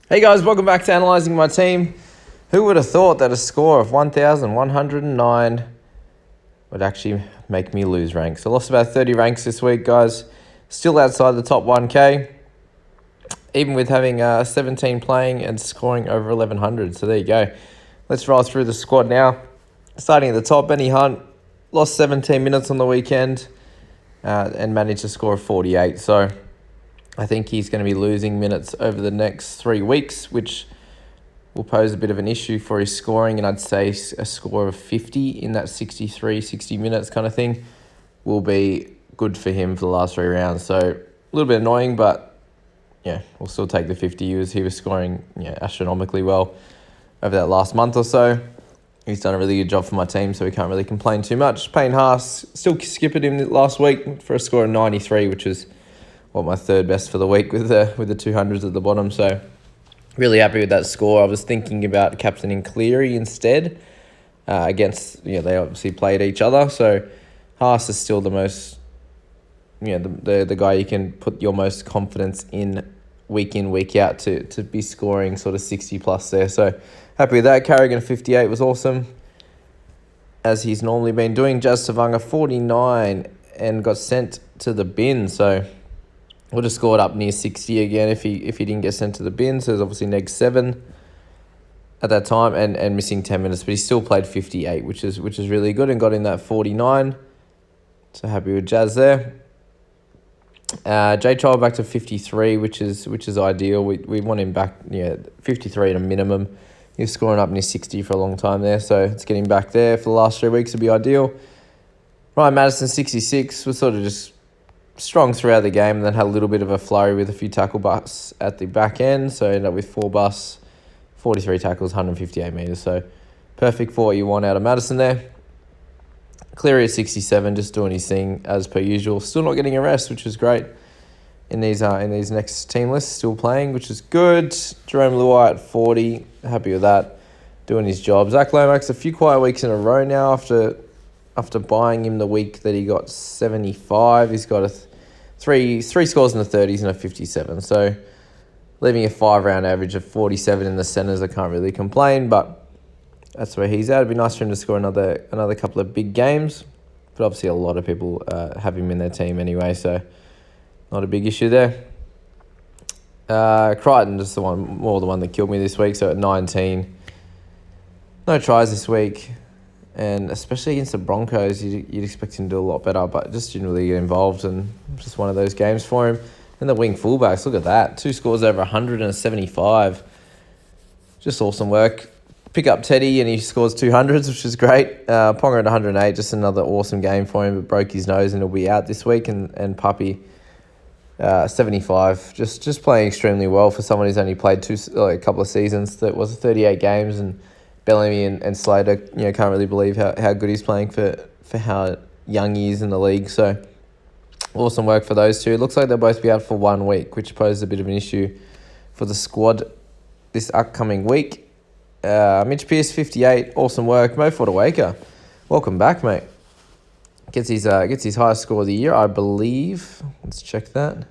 Hey guys, welcome back to Analysing My Team. Who would have thought that a score of 1,109 would actually make me lose ranks? I lost about 30 ranks this week, guys. Still outside the top 1K, even with having 17 playing and scoring over 1,100. So there you go. Let's roll through the squad now. Starting at the top, Benny Hunt lost 17 minutes on the weekend and managed to score a 48. So I think he's going to be losing minutes over the next 3 weeks, which will pose a bit of an issue for his scoring. And I'd say a score of 50 in that 60 minutes kind of thing will be good for him for the last 3 rounds. So a little bit annoying, but yeah, we'll still take the 50. He was scoring astronomically well over that last month or so. He's done a really good job for my team, so we can't really complain too much. Payne Haas still skipped him last week for a score of 93, which was my third best for the week with the 200s at the bottom. So really happy with that score. I was thinking about captaining Cleary instead against, they obviously played each other. So Haas is still the most, the guy you can put your most confidence in, week out to be scoring sort of 60 plus there. So happy with that. Carrigan 58 was awesome, as he's normally been doing. Jazz Savanga 49 and got sent to the bin. So would have scored up near 60 again if he didn't get sent to the bin. So there's obviously -7 at that time and missing 10 minutes. But he still played 58, which is really good, and got in that 49. So happy with Jazz there. Jay Child back to 53, which is ideal. We want him back, 53 at a minimum. He was scoring up near 60 for a long time there. So it's getting back there for the last 3 weeks would be ideal. Ryan Madison 66 was sort of just strong throughout the game, and then had a little bit of a flurry with a few tackle busts at the back end. So ended up with 4 busts, 43 tackles, 158 metres. So perfect for what you want out of Madison there. Cleary at 67, just doing his thing as per usual. Still not getting a rest, which was great in these next team lists. Still playing, which is good. Jerome Luai at 40, happy with that, doing his job. Zach Lomax a few quiet weeks in a row now after buying him the week that he got 75. He's got three scores in the 30s and a 57. So leaving a 5-round average of 47 in the centres, I can't really complain, but that's where he's at. It'd be nice for him to score another couple of big games, but obviously a lot of people have him in their team anyway, so not a big issue there. Crichton, just the one that killed me this week, so at 19. No tries this week, and especially against the Broncos, you'd expect him to do a lot better, but just didn't really get involved, and just one of those games for him. And the wing fullbacks, look at that. 2 scores over 100 and a 75. Just awesome work. Pick up Teddy, and he scores 200s, which is great. Ponga at 108, just another awesome game for him, but broke his nose and he'll be out this week. And Puppy, 75, just playing extremely well for someone who's only played a couple of seasons. That was 38 games, and Bellamy and Slater, can't really believe how good he's playing for how young he is in the league. So awesome work for those two. It looks like they'll both be out for 1 week, which poses a bit of an issue for the squad this upcoming week. Mitch Pearce 58, awesome work. Mo Fodawaker, welcome back, mate. Gets his highest score of the year, I believe. Let's check that.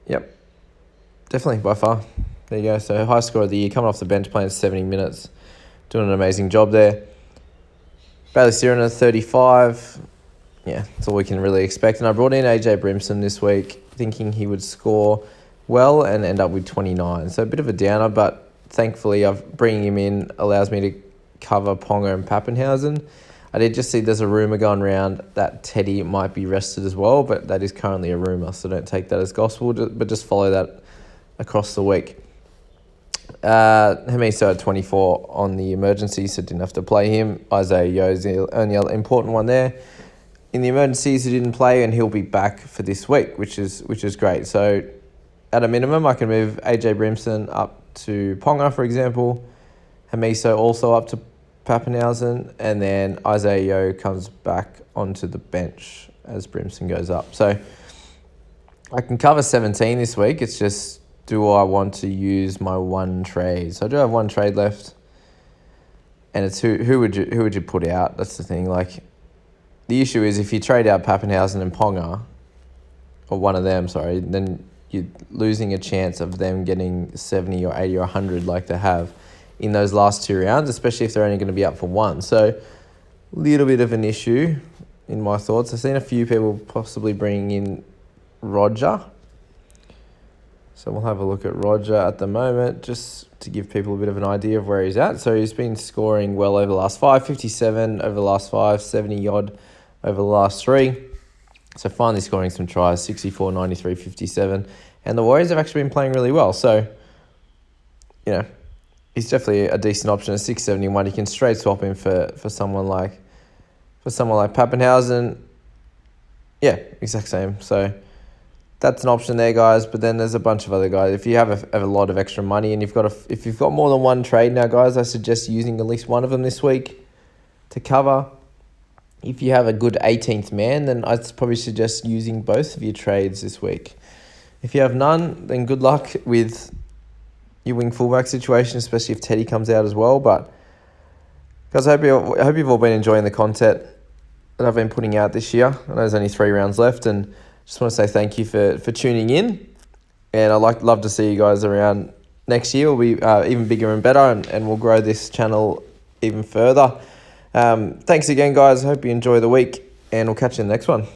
Yep, definitely by far. There you go. So highest score of the year, coming off the bench, playing 70 minutes, doing an amazing job there. Bailey Siren at 35. Yeah, that's all we can really expect. And I brought in AJ Brimson this week, thinking he would score well and end up with 29. So a bit of a downer, but thankfully bringing him in allows me to cover Ponga and Pappenhausen. I did just see there's a rumour going around that Teddy might be rested as well, but that is currently a rumour, so don't take that as gospel, but just follow that across the week. Hemiso at 24 on the emergency, so didn't have to play him. Isaiah Yo's the only other important one there. In the emergencies, he didn't play, and he'll be back for this week, which is great. So at a minimum, I can move AJ Brimson up to Ponga, for example. Hemiso also up to Pappenhausen, and then Isaiah Yo comes back onto the bench as Brimson goes up. So I can cover 17 this week. It's just, do I want to use my 1 trade? So I do have 1 trade left, and it's who would you put out? That's the thing. Like, the issue is if you trade out Pappenhausen and Ponga, or one of them, sorry, then you're losing a chance of them getting 70 or 80 or 100 like they have in those last 2 rounds, especially if they're only going to be up for one. So a little bit of an issue in my thoughts. I've seen a few people possibly bringing in Roger. So we'll have a look at Roger at the moment, just to give people a bit of an idea of where he's at. So he's been scoring well over the last 5, 57 over the last 5, 70 odd over the last 3. So finally scoring some tries, 64, 93, 57. And the Warriors have actually been playing really well. So, he's definitely a decent option at 671. You can straight swap him for someone like Pappenhausen. Yeah, exact same. So that's an option there, guys. But then there's a bunch of other guys. If you have a lot of extra money and if you've got more than one trade now, guys, I suggest using at least one of them this week to cover. If you have a good 18th man, then I'd probably suggest using both of your trades this week. If you have none, then good luck with your wing fullback situation, especially if Teddy comes out as well. But guys, I hope you've all been enjoying the content that I've been putting out this year. I know there's only 3 rounds left, and just want to say thank you for tuning in. And I'd love to see you guys around next year. We'll be even bigger and better, and we'll grow this channel even further. Thanks again, guys. I hope you enjoy the week, and we'll catch you in the next one.